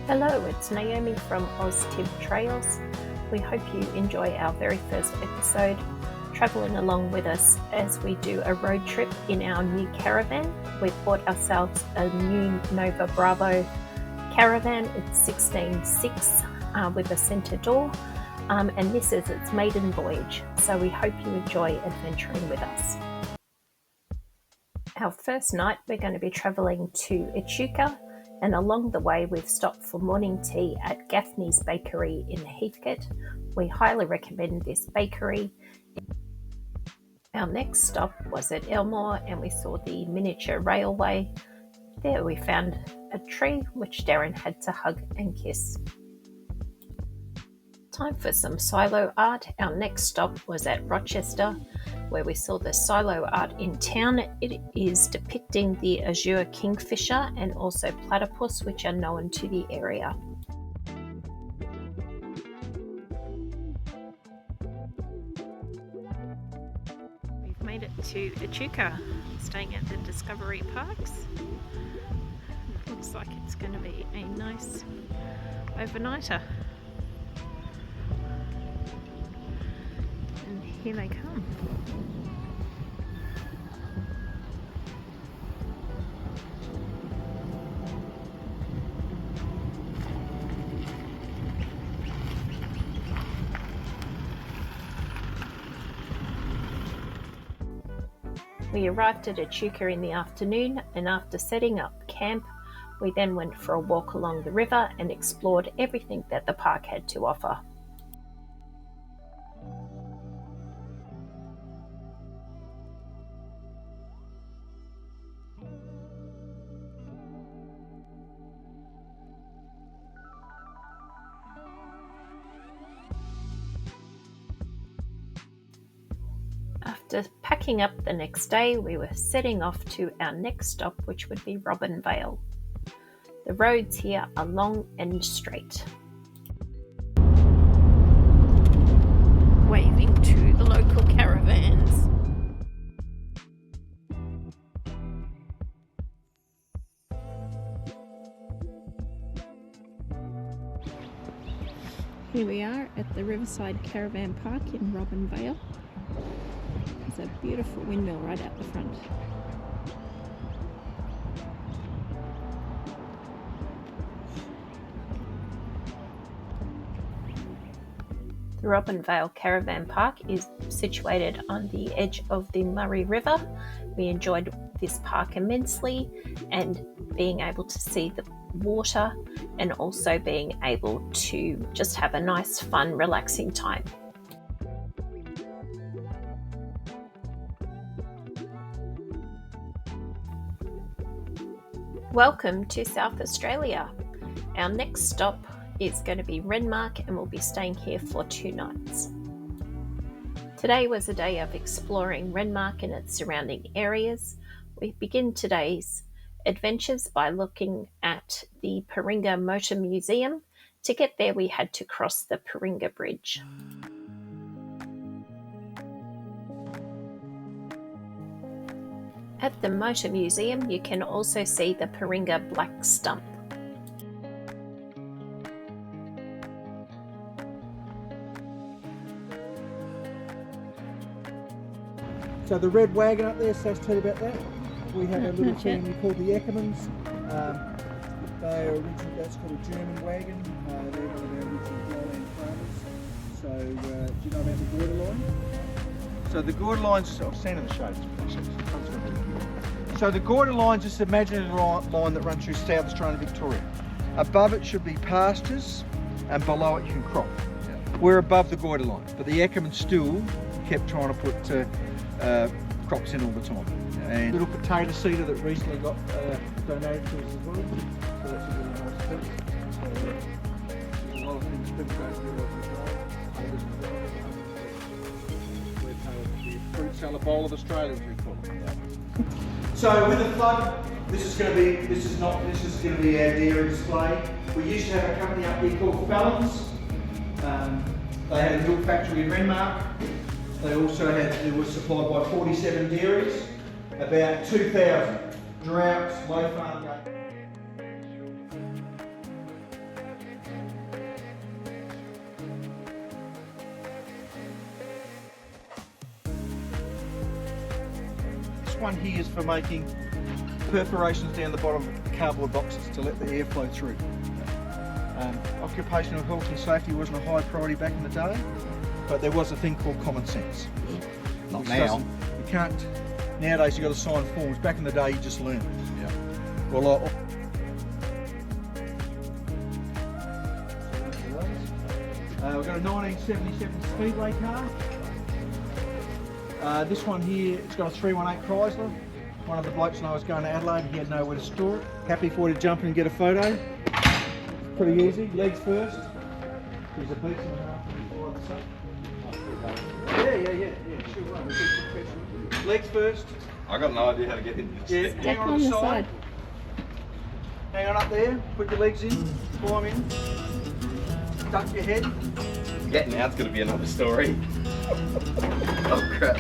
Hello, it's Naomi from OzTib Trails. We hope you enjoy our very first episode, travelling along with us as we do a road trip in our new caravan. We've bought ourselves a new Nova Bravo caravan. It's 16.6 with a centre door, and this is its maiden voyage, so we hope you enjoy adventuring with us. Our first night we're going to be travelling to Echuca, and along the way we've stopped for morning tea at Gaffney's Bakery in Heathcote. We highly recommend this bakery. Our next stop was at Elmore and we saw the miniature railway. There we found a tree which Darren had to hug and kiss. Time for some silo art. Our next stop was at Rochester, where we saw the silo art in town. It is depicting the azure kingfisher and also platypus, which are known to the area. We've made it to Echuca, staying at the Discovery Parks. It looks like it's going to be a nice overnighter. And here they come. We arrived at Echuca in the afternoon, and after setting up camp, we then went for a walk along the river and explored everything that the park had to offer. After packing up the next day, we were setting off to our next stop, which would be Robin Vale. The roads here are long and straight. Waving to the local caravans. Here we are at the Riverside Caravan Park in Robin Vale. There's a beautiful windmill right out the front. The Robin Vale Caravan Park is situated on the edge of the Murray River. We enjoyed this park immensely, and being able to see the water and also being able to just have a nice, fun, relaxing time. Welcome to South Australia. Our next stop is going to be Renmark, and we'll be staying here for 2 nights. Today was a day of exploring Renmark and its surrounding areas. We begin today's adventures by looking at the Paringa Motor Museum. To get there, we had to cross the Paringa Bridge. At the Motor Museum, you can also see the Paringa Black Stump. So the red wagon up there, so tell you about that. We have a little family called the Ackermans. That's called a German wagon. They're one of our original lowland farmers. So do you know about the Gorda line? So the Gorda line's, I'll stand in the shade. So the Gorda line's this imaginary line that runs through South Australia and Victoria. Above it should be pastures, and below it you can crop. Yeah. We're above the Gorda line, but the Ackermans still kept trying to put crops in all the time. Yeah. And a little potato seeder that recently got donated to us as well. So that's a really nice piece. So there's a lot of things people don't realise as well. We're part of the fruit cellar bowl of Australia, as we call it. Yeah. So with the flood, this is going to be our dairy display. We used to have a company up here called Fallon's. They had a milk factory in Renmark. They also it was supplied by 47 dairies, about 2,000 droughts, low farm gate. one here is for making perforations down the bottom of cardboard boxes to let the air flow through. Occupational health and safety wasn't a high priority back in the day, but there was a thing called common sense. Not now. You can't, nowadays you've got to sign forms. Back in the day you just learned it. Yeah. Well, we've got a 1977 Speedway car. This one here, it's got a 318 Chrysler. One of the blokes when I was going to Adelaide, he had nowhere to store it. Happy for you to jump in and get a photo. Pretty easy, legs first. There's a beat and a half before the sun. Yeah, sure run. Legs first. I got no idea how to get in this. Yeah, hang on the side. Hang on up there, put your legs in, climb in, duck your head. Getting out's going to be another story. Oh crap.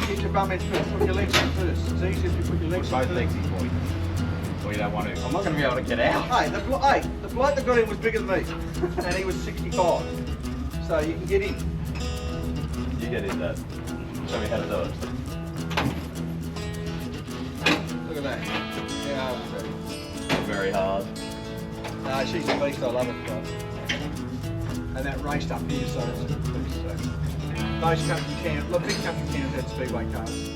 Get your bum in first, put your legs in first. It's easy if you put your legs in Both first. legs in for you. Or you don't want to. I'm not going to be able to get out. Hey, the bloke that got in was bigger than me, and he was 65. So you can get in. You get in, Dad. Show me how to do it. Look at that. Yeah, Very hard. no, she's a beast, I love it, bro. And that raced up here, so it's a beast. So. Those company cans, look, big company cans had speedway cars.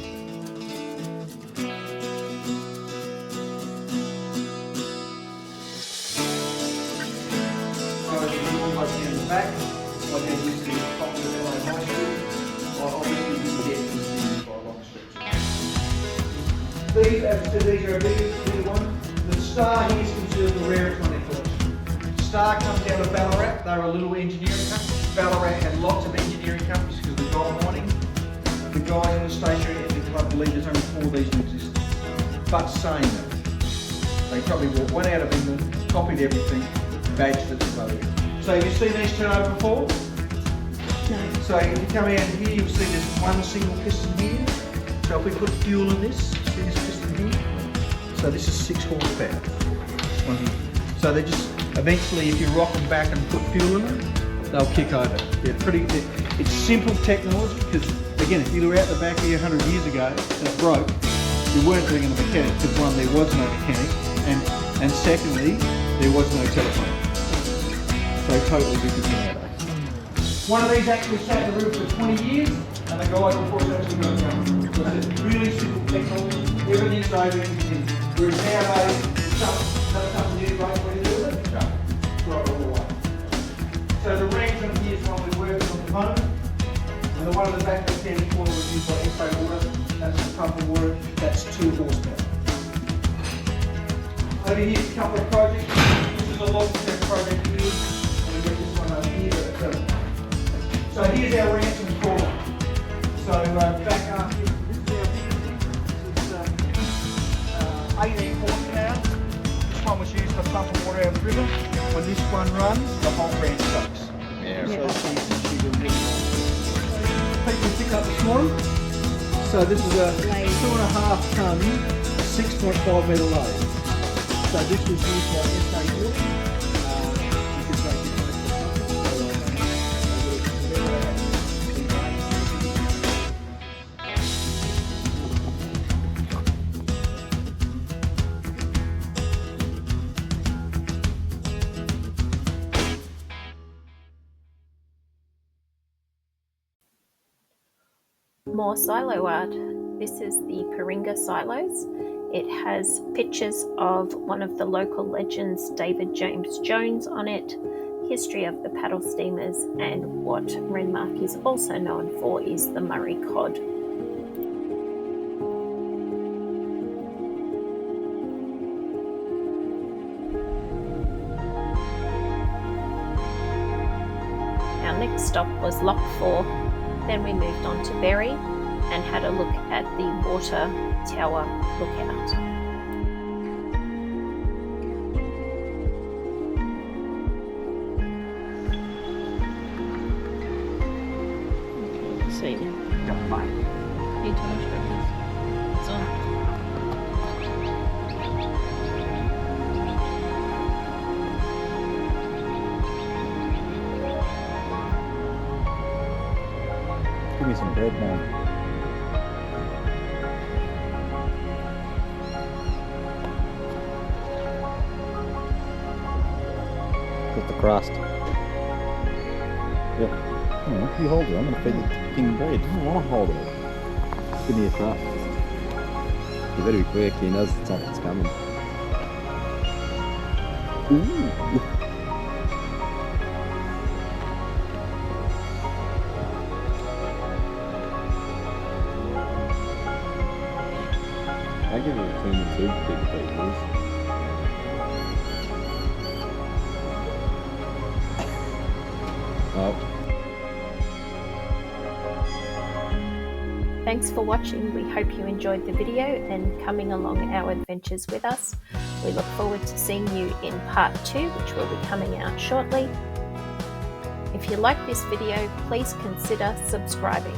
In the back, what they used to top of the LA High Street, or obviously you can get these by a long stretch. These, as I said, these are a bigger one. The Star here is considered the rarest one in collection. Star comes out of Ballarat, they're a little engineering company. Ballarat had lots of engineering companies because of the gold mining. The guys in the stationery and the club believe there's only 4 of these in existence. But saying that, they probably bought one out of England, copied everything, badged it to vote. So you've seen these turn over before? No. So if you come out here, you'll see there's one single piston here. So if we put fuel in this, see this piston here? So this is 6 horsepower. One here. So they just, eventually if you rock them back and put fuel in them, they'll kick over. It's simple technology, because again, if you were out the back here 100 years ago and it broke, you weren't doing a mechanic, because one, there was no mechanic, and secondly, there was no telephone. So totally different nowadays. One of these actually sat in the roof for 20 years, and the guy before it actually got it going. So it's really simple technology, everything's over engineered. Whereas nowadays, that's something new, right? When you do it, right all the way. So the range on here is one we work on the phone, and the one on the back of the standing corner was used by SA Water. That's the pump of water, that's 2 horsepower. Over here's a couple of projects. This is a long-term project here. So here's our ransom corner. So back up here, this is our biggest, this is 18 horsepower. This one was used for pumping water out of the river. When this one runs, the whole branch soaks. Yeah. So people pick up this morning. So this is a 2.5 tonne, 6.5 metre load. So this was used by SA Water. More silo art. This is the Paringa silos. It has pictures of one of the local legends, David James Jones, on it, history of the paddle steamers, and what Renmark is also known for is the Murray cod. Our next stop was Lock 4. Then we moved on to Berry and had a look at the water tower lookout. See you. Bye. Give me some bread, man. Just the crust. Yeah. Oh, you hold it. I'm going to feed the king bread. I don't want to hold it. Just give me a crust. You better be quick. He knows something's coming. Ooh. I give it between the two big pieces. Oh. Thanks for watching. We hope you enjoyed the video and coming along our adventures with us. We look forward to seeing you in part 2, which will be coming out shortly. If you like this video, please consider subscribing.